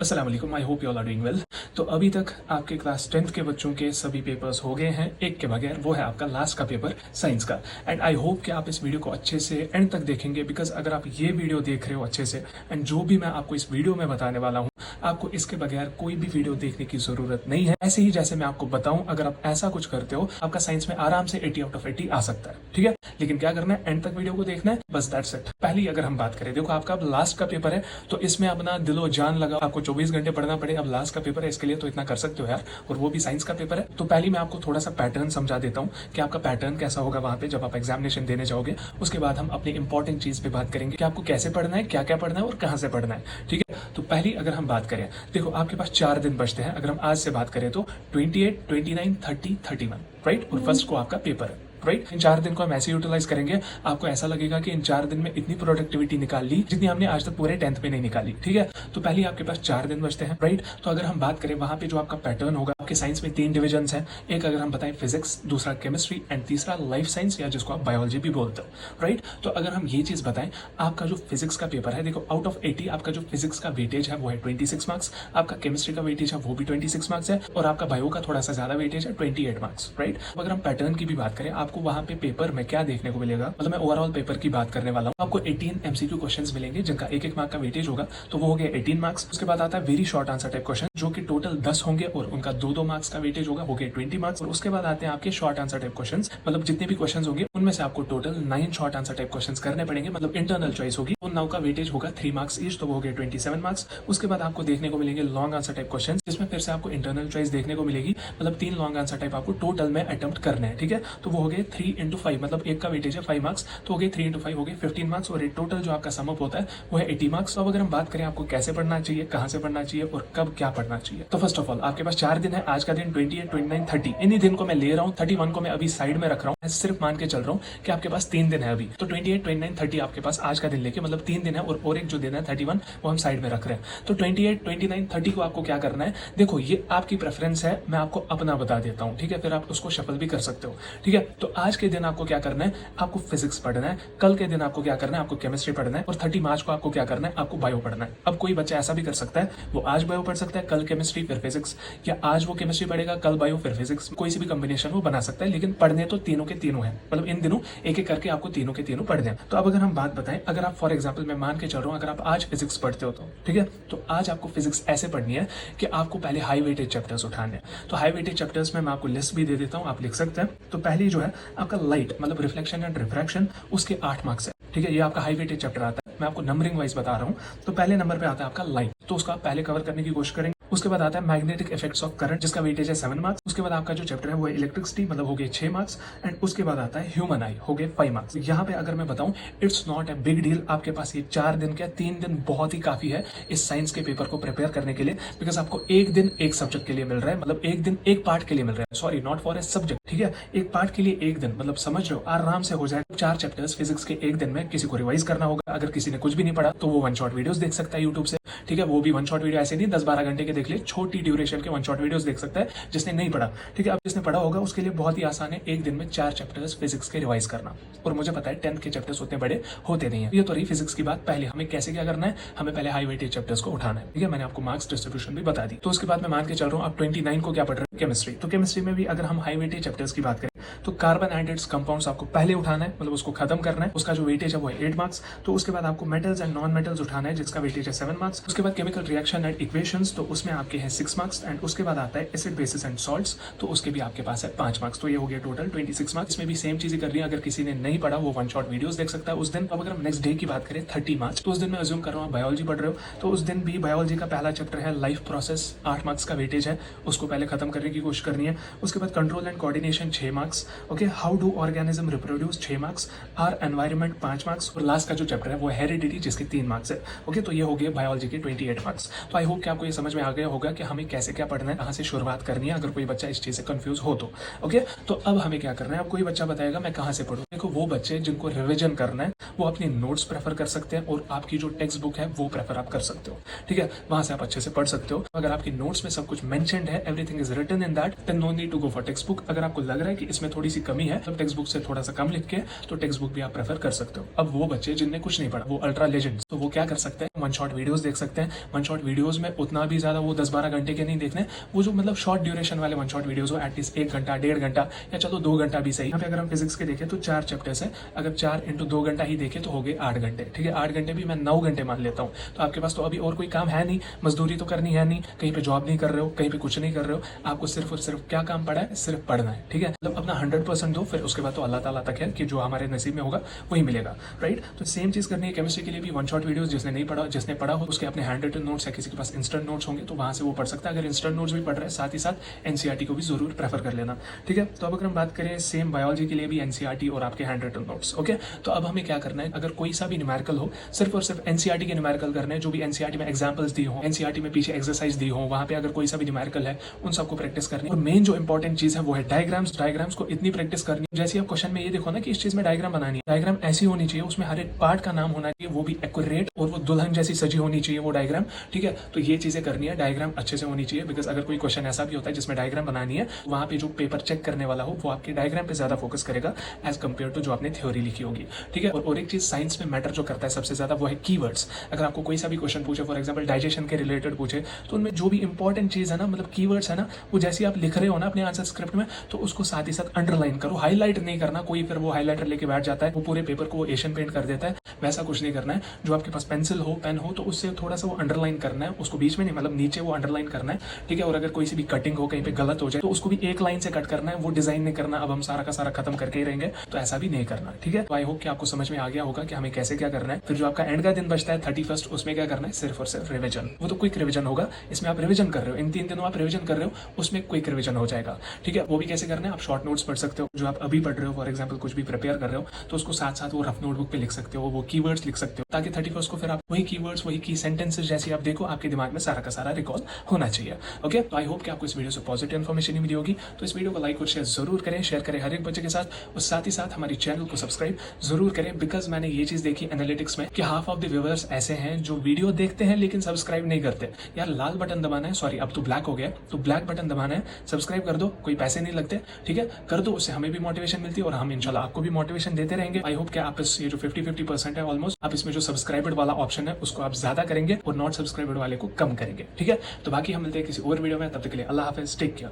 अस्सलाम वालेकुम, I hope you all are doing well. तो अभी तक आपके क्लास 10th के बच्चों के सभी पेपर्स हो गए हैं, एक के बगैर, वो है आपका लास्ट का पेपर साइंस का। एंड आई होप कि आप इस वीडियो को अच्छे से एंड तक देखेंगे, बिकॉज अगर आप ये वीडियो देख रहे हो अच्छे से एंड जो भी मैं आपको इस वीडियो में बताने वाला हूँ, आपको इसके बगैर कोई भी वीडियो देखने की जरूरत नहीं है। ऐसे ही जैसे मैं आपको बताऊं, अगर आप ऐसा कुछ करते हो, आपका साइंस में आराम से 80 आउट ऑफ 80 आ सकता है, ठीक है। लेकिन क्या करना है, एंड तक वीडियो को देखना है, बस दैट्स इट। पहली अगर हम बात करें, देखो आपका अब लास्ट का पेपर है, तो इसमें अपना दिलो जान लगा, आपको 24 घंटे पढ़ना पड़े। अब लास्ट का पेपर है, इसके लिए तो इतना कर सकते हो यार, और वो भी साइंस का पेपर है। तो पहले मैं आपको थोड़ा सा पैटर्न समझा देता हूँ कि आपका पैटर्न कैसा होगा वहां पे जब आप एग्जामिनेशन देने जाओगे। उसके बाद हम अपनी इंपॉर्टेंट चीज पे बात करेंगे कि आपको कैसे पढ़ना है, क्या क्या पढ़ना है और कहाँ से पढ़ना है, ठीक है। तो पहली अगर हम बात करें, देखो आपके पास 4 दिन बचते हैं। अगर हम आज से बात करें तो 28, 29, 30, 31, राइट। और फर्स्ट को आपका पेपर है, राइट। इन 4 दिन को हम ऐसे यूटिलाइज करेंगे, आपको ऐसा लगेगा कि इन 4 दिन में इतनी प्रोडक्टिविटी निकाल ली जितनी हमने आज तक पूरे 10th में नहीं निकाली, ठीक है। तो पहले आपके पास 4 दिन बचते हैं, राइट। तो अगर हम बात करें वहां पे जो आपका पैटर्न होगा, आपके साइंस में 3 डिविजन हैं। एक अगर हम बताएं फिजिक्स, दूसरा केमिस्ट्री एंड तीसरा लाइफ साइंस, या जिसको आप बायोलॉजी भी बोलते हो, राइट। तो अगर हम ये चीज बताएं, आपका जो फिजिक्स का पेपर है, देखो आउट ऑफ 80 आपका जो फिजिक्स का वेटेज है वो है 26 मार्क्स, आपका केमिस्ट्री का वेटेज है वो भी 26 मार्क्स है, और आपका बायो का थोड़ा सा ज्यादा वेटेज है 28 मार्क्स, राइट। अगर हम पैटर्न की भी बात करें, आपको वहां पे पेपर में क्या देखने को मिलेगा, मतलब मैं ओवरऑल पेपर की बात करने वाला हूँ। आपको 18 एमसीक्यू क्वेश्चंस मिलेंगे जिनका एक एक मार्क का वेटेज होगा, तो वो हो गया 18 मार्क्स। उसके बाद आता है very short answer type question, जो कि टोटल 10 होंगे और उनका 2-2 मार्क्स का वेटेज होगा, हो गए 20 मार्क्स। और उसके बाद आते हैं आपके शॉर्ट आंसर टाइप क्वेश्चन, मतलब जितने भी क्वेश्चन होंगे उनमें से आपको total 9 short answer type question करने पड़ेंगे, मतलब इंटरनल चॉइस होगी। उन 9 का वेटेज होगा 3 मार्क्स ईच, तो वो हो गए 27 मार्क्स। उसके बाद आपको देखने को मिलेंगे लॉन्ग आंसर टाइप क्वेश्चन, जिसमें फिर से आपको इंटरनल चॉइस देखने को मिलेगी, मतलब 3 लॉन्ग आंसर टाइप आपको टोटल में अटेम्प्ट करने हैं, ठीक है। तो वो हो गए 3 into 5, मतलब एक का वेटेज है 5 मार्क्स, तो हो गए 3 into 5 हो गए 15 मार्क्स, और टोटल जो आपका सम अप होता है वो है 80 मार्क्स। तो अब अगर हम बात करें आपको कैसे पढ़ना चाहिए, कहां से पढ़ना चाहिए और कब क्या पढ़ना चाहिए, तो फर्स्ट ऑफ ऑल आपके पास 4 दिन है। आज का दिन 28, 29, 30, इन्हीं दिन को मैं ले रहा हूँ। 31 को मैं अभी साइड में रख रहा हूँ, मैं सिर्फ मान के चल रहा हूँ कि आपके पास 3 दिन है अभी। तो 28, 29, 30 आपके पास आज का दिन लेके, मतलब 3 दिन है, और एक जो दिन है 31 वो हम साइड में रख रहे हैं। तो 28, 29, 30 को आपको क्या करना है, देखो ये आपकी प्रेफरेंस है, मैं आपको अपना बता देता हूँ, ठीक है। फिर आप उसको शफल भी कर सकते हो, ठीक है। तो आज के दिन आपको क्या करना है, आपको फिजिक्स पढ़ना है। कल के दिन आपको क्या करना है, आपको केमिस्ट्री पढ़ना है। और 30 मार्च को आपको क्या करना है, आपको बायो पढ़ना है। अब कोई बच्चा ऐसा भी कर सकता है, वो आज बायो पढ़ सकता है, कल केमिस्ट्री फिर फिजिक्स, या आज वो केमिस्ट्री पढ़ेगा, कल बायो फिर फिजिक्स, कोई सी भी कॉम्बिनेशन वो बना सकता है। लेकिन पढ़ने तो तीनों के तीनों है, मतलब इन दिनों एक एक करके आपको तीनों के तीनों पढ़ दें। तो अब अगर हम बात बताएं, अगर आप फॉर एग्जाम्पल मैं मान के चल रहा हूँ, अगर आप आज फिजिक्स पढ़ते हो तो ठीक है, तो आज आपको फिजिक्स ऐसे पढ़नी है कि आपको पहले हाई वेटेज चैप्टर्स उठाने हैं। तो हाई वेटेज चैप्टर्स में मैं आपको लिस्ट भी दे देता हूँ, आप लिख सकते हैं। तो पहली जो है आपका लाइट, मतलब रिफ्लेक्शन एंड रिफ्रैक्शन, उसके 8 मार्क्स है, ठीक है। ये आपका हाई वेटेज चैप्टर आता है, मैं आपको नंबरिंग वाइज बता रहा हूँ। तो पहले नंबर पे आता है आपका लाइट, तो उसका पहले कवर करने की कोशिश करेंगे। उसके बाद आता है मैग्नेटिक इफेक्ट्स ऑफ करंट, जिसका वेटेज है 7 मार्क्स। उसके बाद आपका जो चैप्टर है वो है इलेक्ट्रिसिटी, मतलब हो गए 6 मार्क्स। एंड उसके बाद आता है ह्यूमन आई, हो गए 5 मार्क्स। यहाँ पे अगर मैं बताऊं, it's not a big deal, आपके पास ये 4 दिन क्या 3 दिन बहुत ही काफी है इस साइंस के पेपर को प्रिपेयर करने के लिए, बिकॉज आपको एक दिन एक सब्जेक्ट के लिए मिल रहा है, मतलब एक दिन एक पार्ट के लिए मिल रहा है, sorry not for a subject, ठीक है। एक पार्ट के लिए एक दिन, मतलब समझ रहे हो, आराम से हो जाए 4 चैप्टर्स फिजिक्स के एक दिन में। किसी को रिवाइज करना होगा, अगर किसी ने कुछ भी नहीं पढ़ा तो वो 1 शॉट वीडियोस देख सकता है यूट्यूब से, ठीक है। वो भी 1 शॉट वीडियो ऐसे नहीं 10-12 घंटे के देख ले, छोटी ड्यूरेशन के 1 शॉट वीडियोस देख सकता है जिसने नहीं पढ़ा, ठीक है। अब जिसने पढ़ा होगा उसके लिए बहुत ही आसान है एक दिन में 4 चैप्टर्स फिजिक्स के रिवाइज करना। और मुझे पता है 10th के चैप्टर्स उतने बड़े होते नहीं है। ये तो रही फिजिक्स की बात। पहले हमें कैसे क्या करना है, हमें पहले हाई वेटेज चैप्टर्स को उठाना है, ठीक है। मैंने आपको मार्क्स डिस्ट्रीब्यूशन भी बता दी। तो उसके बाद मैं मान के चल रहा हूँ आप 29 को क्या पढ़ रहे हो, केमिस्ट्री। तो केमिस्ट्री में भी अगर हम हाई वेटेज चैप्टर्स की बात करें, तो कार्बन एडेड्स कंपाउंड्स आपको पहले उठाना है, मतलब उसको खत्म करना है। उसका जो वेटेज है वो है 8 मार्क्स। तो उसके बाद आपको मेटल्स एंड नॉन मेटल्स उठाना है, जिसका वेटेज है 7 मार्क्स। उसके बाद केमिकल रिएक्शन एंड इक्वेशंस, तो उसमें आपके हैं 6 मार्क्स। एंड उसके बाद आता है एसिड बेसिस एंड सॉल्ट्स, तो उसके भी आपके पास है 5 मार्क्स। तो ये हो गया टोटल 26 मार्क्स। इसमें भी सेम चीजें कर रही है, अगर किसी ने नहीं पढ़ा वो 1 शॉट वीडियोस देख सकता है उस दिन। अब अगर हम नेक्स्ट डे की बात करें 30 मार्च, तो उस दिन मैं अज्यूम कर रहा हूँ बायोलॉजी पढ़ रहे हो, तो उस दिन भी बायोलॉजी का पहला चैप्टर है लाइफ प्रोसेस, 8 मार्क्स का वेटेज है, उसको पहले खत्म करने की कोशिश करनी है। उसके बाद control and coordination 6 marks, okay. How do organism reproduce 6 marks, our environment 5 marks. और लास्ट का जो चैप्टर है वो हेरिडिटी, जिसके 3 मार्क्स है, ओके। तो ये हो गया बायोलॉजी के 28 मार्क्स। तो आई होप कि आपको ये समझ में आ गया होगा कि हमें कैसे क्या पढ़ना है, कहाँ से शुरुआत करनी है, अगर कोई बच्चा इस चीज से कंफ्यूज हो तो, ओके। तो अब हमें क्या करना है, अब कोई बच्चा बताएगा मैं कहाँ से पढ़ूं। देखो वो बच्चे जिनको रिवीजन करना है वो अपनी नोट्स प्रेफर कर सकते हैं और आपकी जो टेक्स्ट बुक है वो प्रेफर आप कर सकते हो, ठीक है। वहां से आप अच्छे से पढ़ सकते हो। अगर आपकी नोट्स में सब कुछ मेंशन्ड है, everything is written in that, then no need to go for text book. अगर आपको लग रहा है कि इसमें थोड़ी सी कमी है तो टेक्स्ट बुक से थोड़ा सा कम लिख के तो टेक्स्ट बुक भी आप प्रेफर कर सकते हो। अब वो बच्चे जिनने कुछ नहीं पढ़ा, वो अल्ट्रा लेजेंड्स, तो वो क्या कर सकते हैं, वन शॉट वीडियोस देख सकते हैं। वन शॉट वीडियोस में उतना भी ज्यादा वो 10-12 घंटे के नहीं देखने, वो जो मतलब शॉर्ट ड्यूरेशन वाले वन शॉट वीडियोस हो, एटलीस्ट 1 घंटा 1.5 घंटा या चलो 2 घंटा भी सही। यहाँ पे अगर हम फिजिक्स के देखें तो 4 चैप्टर्स है, अगर 4 × 2 घंटा ही देखें तो हो गए 8 घंटे, ठीक है। 8 घंटे भी मैं 9 घंटे मान लेता हूँ। तो आपके पास तो अभी और कोई काम है नहीं, मजदूरी तो करनी है नहीं, कहीं पे जॉब नहीं कर रहे हो, कहीं पे कुछ नहीं कर रहे हो, आपको सिर्फ और सिर्फ क्या काम पड़ा है, सिर्फ पढ़ना है, ठीक है। मतलब अपना 100% दो, फिर उसके बाद तो अल्लाह ताला तक है कि जो हमारे नसीब में होगा वही मिलेगा, राइट। तो सेम चीज करनी है केमिस्ट्री के लिए भी। वन शॉट वीडियोस जिसने नहीं पढ़ा, जिसने पढ़ा हो उसके अपने हैंड रिटन नोट्स है, किसी के पास इंस्टेंट नोट्स होंगे तो वहां से वो पढ़ सकता है। अगर इंस्टेंट नोट्स भी पढ़ रहे हैं साथ ही साथ एनसीईआरटी को भी जरूर प्रेफर कर लेना, ठीक है। तो अब अगर हम बात करें सेम बायोलॉजी के लिए भी एनसीईआरटी और आपके हैंड रिटन नोट्स, ओके। तो अब हमें क्या करना है, अगर कोई सा भी न्यूमेरिकल हो, सिर्फ और सिर्फ एनसीईआरटी के न्यूमेरिकल करने हैं, जो भी एनसीईआरटी में एग्जांपल्स दी हो, एनसीईआरटी में पीछे एक्सरसाइज दी हो, वहां पे अगर कोई सा भी न्यूमेरिकल है उन सबको प्रैक्टिस करनी है। और मेन जो इंपॉर्टेंट चीज है वो है डायग्राम्स। डायग्राम्स को इतनी प्रैक्टिस करनी है, जैसे आप क्वेश्चन में ये देखो ना कि इस चीज में डायग्राम बनानी है, डायग्राम ऐसी होनी चाहिए, उसमें हर एक पार्ट का नाम होना चाहिए, वो भी एक्यूरेट, और वो दुल्हन जैसी सजी होनी चाहिए वो डायग्राम, ठीक है। तो ये चीजें करनी है, डायग्राम अच्छे से होनी चाहिए, बिकॉज अगर कोई क्वेश्चन ऐसा भी होता है जिसमें डायग्राम बनानी है, वहां पे जो पेपर चेक करने वाला हो वो आपके डायग्राम पे ज्यादा फोकस करेगा एज कम्पेयर टू जो आपने थ्योरी लिखी होगी, ठीक है। और एक चीज साइंस में मैटर जो करता है सबसे ज्यादा वो है कीवर्ड्स। अगर आपको कोई सा भी क्वेश्चन पूछे, फॉर एग्जाम्पल डाइजेशन के रिलेटेड पूछे, तो उनमें जो भी इंपॉर्टेंट चीज है ना, मतलब कीवर्ड्स है ना, वो जैसे आप लिख रहे हो ना अपने आंसर स्क्रिप्ट में, तो उसको साथ ही साथ अंडरलाइन करो, हाईलाइट नहीं करना। कोई फिर वो हाईलाइटर लेके बैठ जाता है, वो पूरे पेपर को वो एशियन पेंट कर देता है, वैसा कुछ नहीं करना है। जो आपके पास पेंसिल हो, पेन हो, तो उससे थोड़ा सा वो अंडरलाइन करना है, उसको बीच में नहीं, मतलब नीचे वो अंडरलाइन करना है, ठीक है। और अगर कोई सी भी कटिंग हो, कहीं पे गलत हो जाए, तो उसको भी एक लाइन से कट करना है, वो डिजाइन नहीं करना अब हम सारा का सारा खत्म करके ही रहेंगे, तो ऐसा भी नहीं करना, ठीक है। तो आई होप कि आपको समझ में आ गया होगा कि हमें कैसे क्या करना है। फिर जो आपका एंड का दिन बचता है 31st, उसमें क्या करना है, सिर्फ और सिर्फ रिविजन। वो तो क्विक रिविजन होगा, इसमें आप रिविजन कर रहे हो, इन 3 दिनों आप रिविजन कर रहे हो, उसमें क्विक रिविजन हो जाएगा, ठीक है। वो भी कैसे करना है, आप शॉर्ट नोट्स पढ़ सकते हो, जो आप अभी पढ़ रहे हो, फॉर एग्जाम्पल कुछ भी प्रिपेयर कर रहे हो, तो उसको साथ साथ वो रफ नोटबुक पे लिख सकते हो, वो कीवर्ड्स लिख सकते हो, ताकि 31st को फिर आप वही कीवर्ड्स, वही की सेंटेंसेस जैसे आप देखो, आपके दिमाग में सारा का सारा रिकॉल होना चाहिए, ओके। तो आई होप कि आपको इस वीडियो से पॉजिटिव इन्फॉर्मेशन ही मिली होगी। तो इस वीडियो को लाइक और शेयर जरूर करें, शेयर करें हर एक बच्चे के साथ, और साथ ही साथ हमारी चैनल को सब्सक्राइब जरूर करें, बिकॉज मैंने ये चीज देखी एनालिटिक्स में कि हाफ ऑफ द व्यूअर्स ऐसे हैं जो वीडियो देखते हैं लेकिन सब्सक्राइब नहीं करते। यार लाल बटन दबाना है, सॉरी अब तो ब्लैक हो गया, तो ब्लैक बटन दबाना है, सब्सक्राइब कर दो, कोई पैसे नहीं लगते, ठीक है, कर दो, उससे हमें भी मोटिवेशन मिलती है और हम इंशाल्लाह आपको भी मोटिवेशन देते रहेंगे। आई होप कि आप इस ये जो 50-50% है ऑलमोस्ट, आप इसमें जो सब्सक्राइबर वाला ऑप्शन है उसको आप ज्यादा करेंगे और नॉट सब्सक्राइबर वाले को कम करेंगे, ठीक है। तो बाकी हम मिलते हैं किसी और वीडियो में, तब तक के लिए अल्लाह हाफिज, टेक केयर।